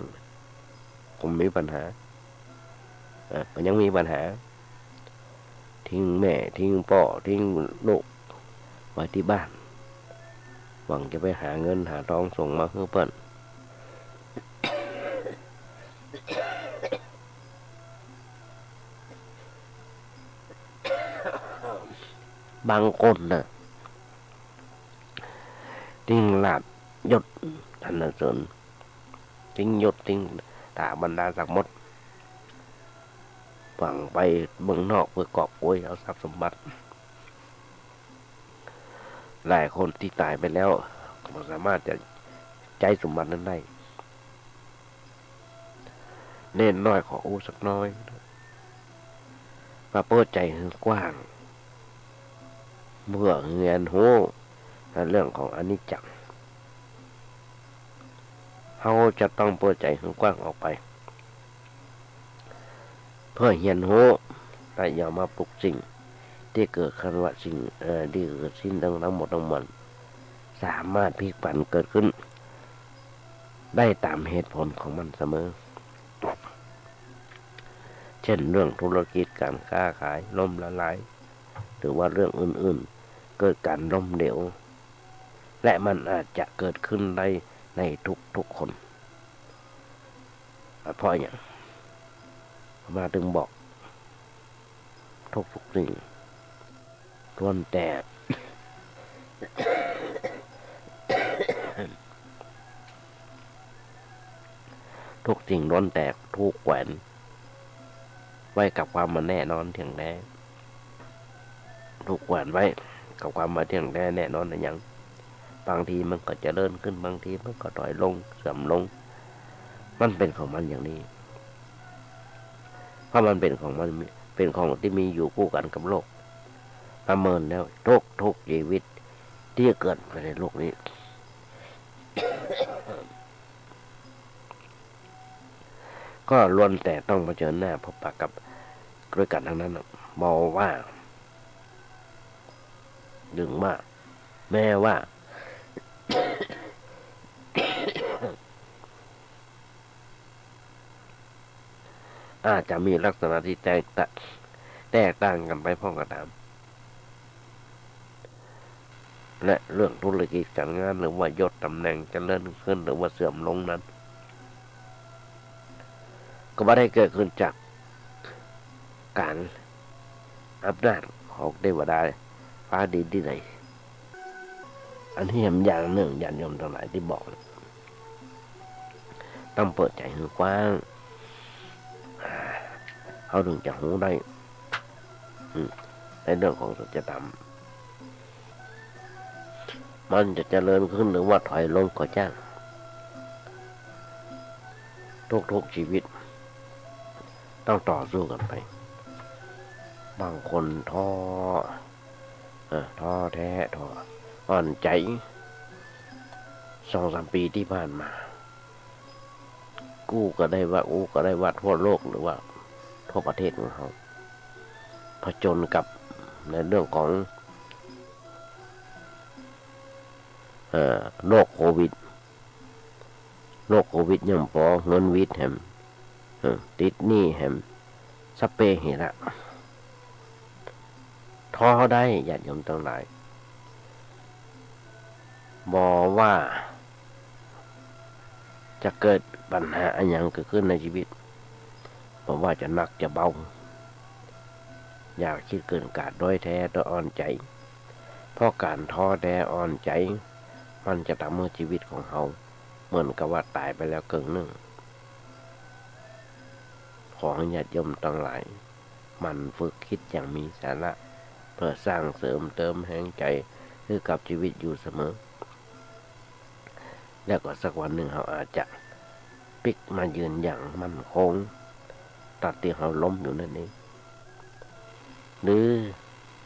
ผมมีปัญหาก็ยังมีปัญหาทิ้งแม่ทิ้งพ่อทิ้งลูกไว้ที่บ้านหวังจะไปหาเงินหาทองส่งมาให้เปิ้ลบางคนนะทิ้งลาภยศสรรเสริญทิ้งยศทิ้งถาบรรดาศักดิ์หมดหวังไปเมืองนอกเพื่อกอบโกยเอาทรัพย์สมบัติหลายคนที่ตายไปแล้วก็สามารถจะ ใจสมบัตินั้นได้เน้นน้อยขออู้สักน้อยมาเปิดใจให้กว้างเมื่อเรียนรู้ในเรื่องของอนิจจังเขาจะต้องเปิดใจให้กว้างออกไปเพื่อเรียนรู้แต่อย่ามาปลุกสิ่งที่เกิดขึ้นว่าสิ่งที่เกิดสิ้นทั้งหมดทั้งมวลสามารถพลิกผันเกิดขึ้นได้ตามเหตุผลของมันเสมอเช่นเรื่องธุรกิจการค้าขายล่มละลายหรือว่าเรื่องอื่นๆเกิดการล้มเหลวและมันอาจจะเกิดขึ้นได้ในทุกคนเพราะอย่างมาถึงบอกทุกสิ่งล้วนแต่ ทุกสิ่งล้วนแต่ถูกแขวนไว้กับความมาแน่นอนเที่ยงแท้ถูกแขวนไว้กับความมาเที่ยงแท้แน่นอนนะยังบางทีมันก็จะเดินขึ้นบางทีมันก็ถอยลงเสื่อมลงมันเป็นของมันอย่างนี้เพราะมันเป็นของมันเป็นของที่มีอยู่คู่กันกับโลกประเมินแล้วทุกชีวิตที่เกิดมาในโลกนี้ ก็ล้วนแต่ต้องเผชิญหน้าพบปะกับด้วยกันทั้งนั้นบอกว่าดึงว่าแม้ว่า อาจจะมีลักษณะที่แตกต่างกันไปพ้องกันตามและเรื่องธุรกิจการงานหรือว่ายศตำแหน่งจะเลื่อนขึ้นหรือว่าเสื่อมลงนั้นก็ไม่ได้เกิดขึ้นจากการอำนาจของเทวดาฟ้าดินที่ไหนอันที่เห็นอย่างหนึ่งญาติโยมทั้งหลายที่บอกต้องเปิดใจให้กว้างเขาถึงจะรู้ได้ในเรื่องของสัจธรรมมันจะเจริญขึ้นหรือว่าถอยลงก็ช่างทุกชีวิตต้องต่อสู้กันไปบางคนท้อแท้อ่อนใจ2-3 ปีที่ผ่านมากู้ก็ได้ว่าทั่วโลกหรือว่าทั่วประเทศของเขาผจญกับในเรื่องของโรคโควิดยังพอเงินวิทย์แหมติดหนี้แหมสเปเหระท้อได้ญาติโยมทั้งหลายบอกว่าจะเกิดปัญหาอะไรอย่างเกิดขึ้นในชีวิตบอกว่าจะหนักจะเบาอยากคิดเกินกาดด้อยแท้ด้อยอ่อนใจเพราะการท้อแท้อ่อนใจมันจะทำให้ชีวิตของเขาเหมือนกับว่าตายไปแล้วเกินหนึ่งขอให้ญาติโยมทั้งหลายมันฝึกคิดอย่างมีสาระเพื่อสร้างเสริมเติมแห่งใจให้กับชีวิตอยู่เสมอแล้วก็สักวันหนึ่งเขาอาจจะพลิกมายืนอย่างมั่นคงตัดที่เขาล้มอยู่นั่นเองหรือ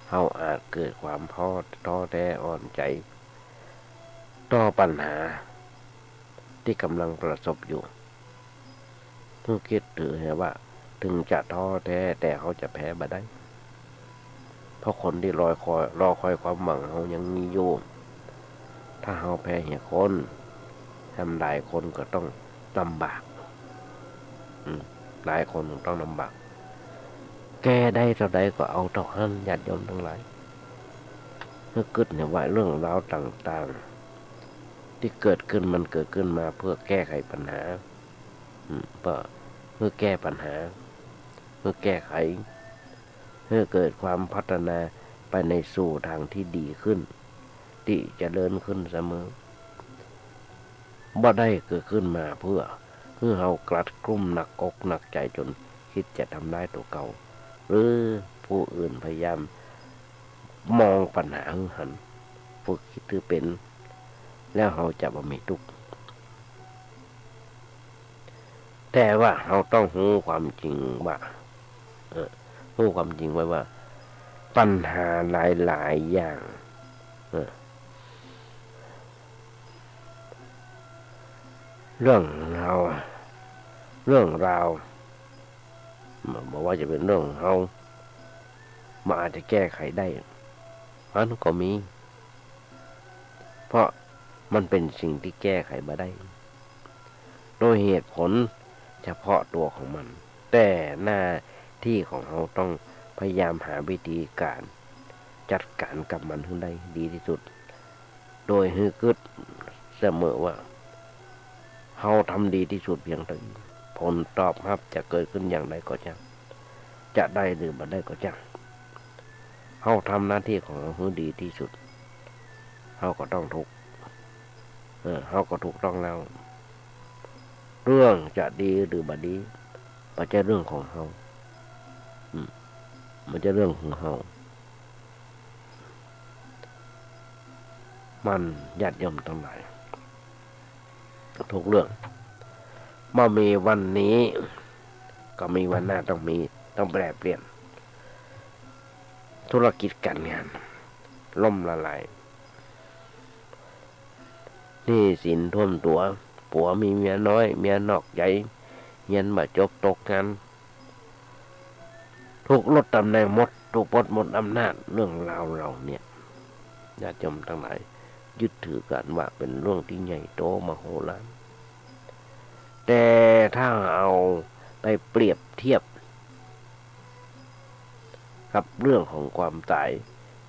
เขาอาจเกิดความท้อแท้อ่อนใจต่อปัญหาที่กำลังประสบอยู่เพื่อคิดถือว่าถึงจะท้อแท้แต่เขาจะแพ้บ่ได้เพราะคนที่รอคอยความหวังเขายังมีอยู่ถ้าเขาแพ้เหตุคนทำหลายคนก็ต้องลำบากหลายคนต้องลำบากแก้ได้เท่าใดก็เอาเท่านั้นญาติโยมทั้งหลายเมื่อเกิดเนี่ยว่าเรื่องราวต่างๆที่เกิดขึ้นมันเกิดขึ้นมาเพื่อแก้ไขปัญหาเพื่อแก้ปัญหาเพื่อแก้ไขเพื่อเกิดความพัฒนาไปในสู่ทางที่ดีขึ้นที่จะเดินขึ้นเสมอบ่ได้เกิดขึ้นมาเพื่อเฮากลัดกลุ้มหนักอกหนักใจจนคิดจะทำได้ตัวเก่าหรือผู้อื่นพยายามมองปัญหาหันฝึกคิดถือเป็นแล้วเฮาจะบ่มีทุกข์ แต่ว่าเราต้องรู้ความจริงว่ารู้ความจริงไว้ว่า ปัญหาหลายๆอย่างเรื่องเราเรื่องราวบอกว่าจะเป็นเรื่องเรามันอาจจะแก้ไขได้มันก็มีเพราะมันเป็นสิ่งที่แก้ไขมาได้โดยเหตุผลเฉพาะตัวของมันแต่หน้าที่ของเราต้องพยายามหาวิธีการจัดการกับมันให้ได้ดีที่สุดโดยให้คิดเสมอว่าเราทำดีที่สุดเพียงใดผลตอบรับจะเกิดขึ้นอย่างไรก็ช่างจะได้หรือไม่ได้ก็ช่างเราทำหน้าที่ของเราให้ดีที่สุดเราก็ต้องถูกเราก็ถูกต้องแล้วเรื่องจะดีหรือไม่ดีมันจะเรื่องของเรามันจะเรื่องของเรามันญาติโยมทั้งหลายทุกเรื่องเมื่อมีวันนี้ก็มีวันหน้าต้องแปรเปลี่ยนธุรกิจการงานล่มละลายหนี้สินท่วมตัวผัวมีเมียน้อยเมียนอกใจเรียนมาจบตกงานถูกลดตำแหน่งหมดถูกปลดหมดอำนาจเรื่องราวเราเนี่ยญาติโยมทั้งหลายยึดถือกันว่าเป็นเรื่องที่ใหญ่โตมโหฬารแต่ถ้าเอาไปเปรียบเทียบกับเรื่องของความตาย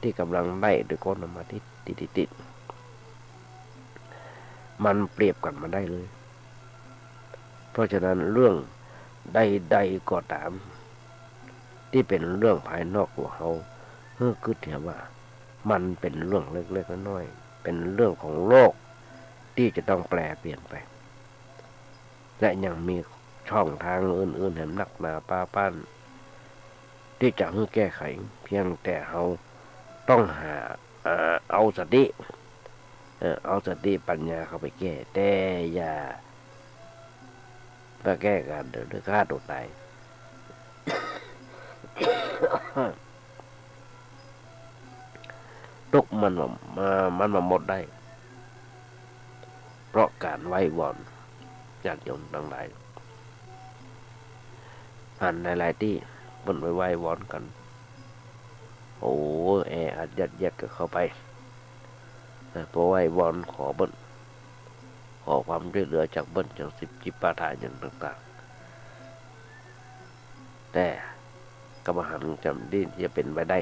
ที่กำลังไล่โดยก้อนมาติดมันเปรียบกันมาได้เลยเพราะฉะนั้นเรื่องใดๆก็ตามที่เป็นเรื่องภายนอกตัวเขาคือเห็นว่ามันเป็นเรื่องเล็กๆน้อยๆเป็นเรื่องของโลกที่จะต้องแปลเปลี่ยนไปและยังมีช่องทางอื่นๆแห่งนักหนาป้าปั้นที่จะให้แก้ไขเพียงแต่เราต้องหาเอาสติปัญญาเข้าไปแก้แต่อย่าไปแก้กันโดยฆ่าตัวตายทุกมันมาหมดได้เพราะการไหว้วอนญาติโยมทั้งหลายผ่านหลายๆที่บนไหว้วอนกันโอ้อัดยัดกันเข้าไปพอไหว้วอนขอความช่วยเหลือจากจาก10 จิปาถะอย่างต่างๆแต่กรรมฐานจำดีจะเป็นไปได้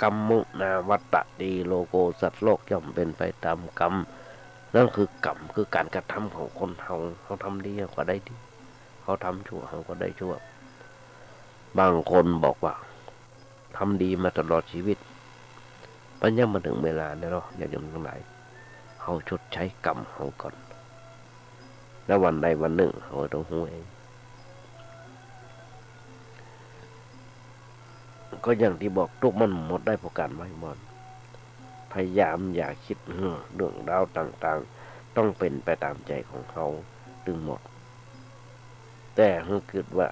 กรรมมุนาวัตตะดีโลโกสัตว์โลกย่อมเป็นไปตามกรรมนั่นคือกรรมคือการกระทำของคนเขาทำดีก็ได้ดีเขาทำชั่วเขาก็ได้ชั่วบางคนบอกว่าทำดีมาตลอดชีวิตมันยังมาถึงเวลาแล้วเนาะอย่าลืมทั้งหลายเขาชดใช้กรรมเขาก่อนแล้ววันใดวันหนึ่งเขาต้องรู้เองก็อย่างที่บอกทุกมันหมดได้เพราะการไหว้วอนพยายามอย่าคิดเรื่องราวต่างๆต้องเป็นไปตามใจของเขาถึงหมดแต่เมื่อคิดว่า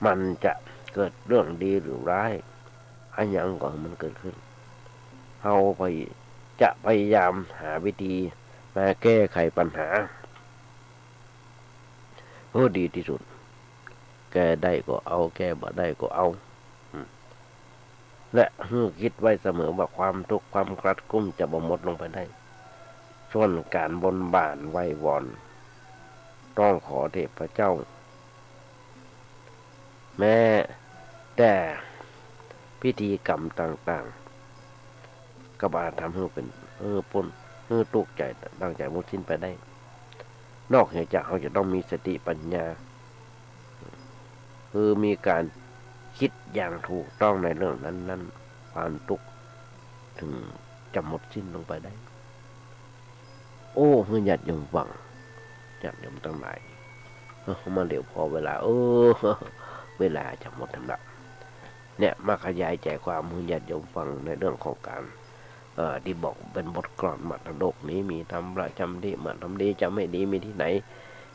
มันจะเกิดเรื่องดีหรือร้ายอันยังก่อนมันเกิดขึ้นเราจะพยายามหาวิธีมาแก้ไขปัญหาเพื่อดีที่สุดแก้ได้ก็เอาแก้บ่ได้ก็เอาและคิดไว้เสมอว่าความทุกข์ความกลัดกลุ้มจะบ่หมดลงไปได้ส่วนการบนบานไหว้วอนต้องขอเทพเจ้าแม้แต่พิธีกรรมต่างๆก็อาจทำให้เป็นปนตุกใจตั้งใจมุสิ้นไปได้นอกเหนือจากเขาจะต้องมีสติปัญญาคือมีการคิดอย่างถูกต้องในเรื่องนั้นความทุกข์ถึงจะหมดสิ้นลงไปได้โอ้เมื่อญาติโยมฟังญาติโยมทั้งหลายมาเดี๋ยวพอเวลาเวลาจะหมดแล้วเนี่ยมาขยายใจความให้ญาติโยมฟังในเรื่องของการที่บอกเป็นบทกลอนมัทโลกนี้มีทำประจำดีเหมือนทำดีจะไม่ดีมีที่ไหน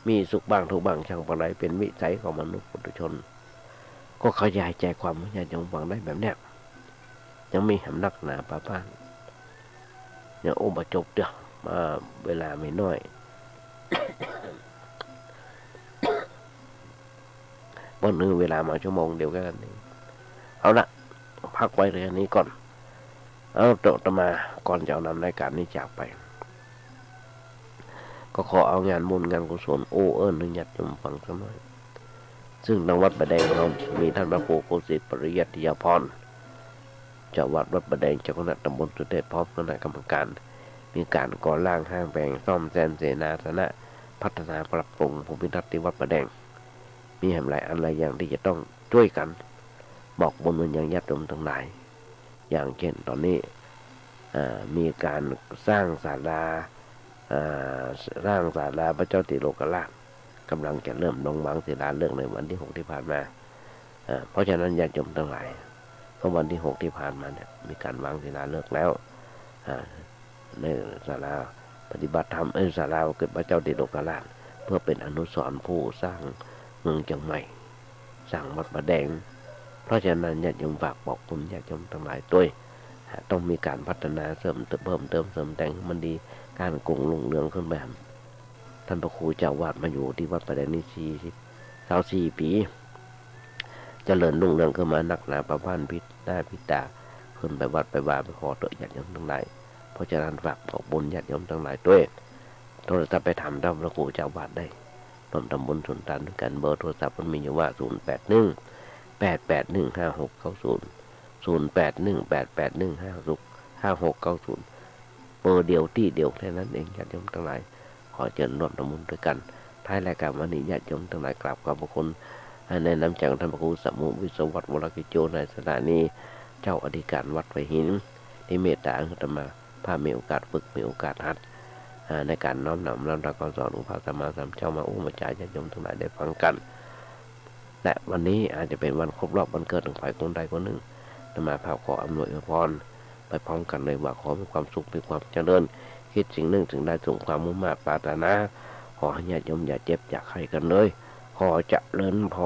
มีสุขบ้างทุกข์บ้างช่างปานใดเป็นวิสัยของมนุษย์ปุถุชนก็ขยายใจความให้ญาติโยมฟังได้แบบเนี้ยยังมีหำนักหนาป้าบ้านเนี่ยโอ้บจบเด้อมาเวลาไม่น้อย วันนึงเวลามาชั่วโมงเดียวกันนี่เอาละพักไว้เรื่องนี้ก่อนเอาต่อมาก่อนจะเอานำรายการนี้จากไปก็ขอเอางานบุญงานกุศลโอ้เอิญนึงญาติโยมฟังสักหน่อยซึ่งทางวัดประแดงเรามีท่านพระครูโคสิตปริยัติยาพรเจ้าวัดวัดประแดงเจ้าคณะตำบลสุเทพพร้อมคณะกรรมการมีการก่อร่างห้างแปลงซ่อมแซมเสนาสนะพัฒนาปรับปรุงภูมิทัศน์ที่วัดประแดงมีแห่งหลายอันหลายอย่างที่จะต้องช่วยกันบอกบุญมันยังญาติโยมทั้งหลายอย่างเช่นตอนนี้มีการสร้างศาลาพระเจ้าติโลกราชกำลังจะเริ่มลงวางศิลาฤกษ์ในวันที่6ที่ผ่านมาเพราะฉะนั้นญาติโยมทั้งหลายเพราะวันที่6ที่ผ่านมาเนี่ยมีการวางศิลาฤกษ์แล้วในศาลาปฏิบัติธรรมศาลาเกิดพระเจ้าติโลกราชเพื่อเป็นอนุสรณ์ผู้สร้างเมืองเชียงใหม่สร้างวัดประแดงเพราะฉะนั้นญาติโยมฝากบอกคุณญาติโยมทั้งหลายด้วยต้องมีการพัฒนาเพิ่มเติมเสริมแต่งมันดีการกงลุ่งเรืองขึ้นแบบท่านพระครูเจ้าวาดมาอยู่ที่วัดประแดงนี่24 ปีเจริญรุ่งเรืองขึ้นมานักหนาประพันธ์พิษหน้าพิตาขึ้นไปวัดไปว่าไปขอเตญาติโยมทั้งหลายเพราะฉะนั้นฝากบอกบุญญาติโยมทั้งหลายด้วยโทรศัพท์ไปถามท่านพระครูเจ้าวาดได้รวมตำบลสุนทานด้วยกันเบอร์โทรศัพท์มันมีอยู่ว่า0818815690 เบอร์เดียวที่เดียวแค่นั้นเองญาติโยมทั้งหลายขอเชิญร่วมทำบุญด้วยกันท้ายรายการวันนี้ญาติโยมทั้งหลายกราบขอบพระคุณแนะนำจากท่านพระครูสมุวิศวัตรวรกิจโจในสถานีเจ้าอธิการวัดไผ่หินที่เมตตาอังคตมาพามีโอกาสฝึกมีโอกาสหัดในการน้อมนำแล้วก็สอนอุปาสมาสามเจ้ามาอุ้มใจญาติโยมทั้งหลายได้ฟังกันและวันนี้อาจจะเป็นวันครบรอบวันเกิดของฝ่ายคนใดคนหนึ่งมาพาขออำนวยพรไปพร้อมกันเลยว่าขอมีความสุขมีความเจริญคิดสิ่งหนึ่งถึงได้ส่งความมุ่งมั่นปรารถนาขอให้ญาติโยมอย่าเจ็บอย่าไข้กันเลยขอเจริญพร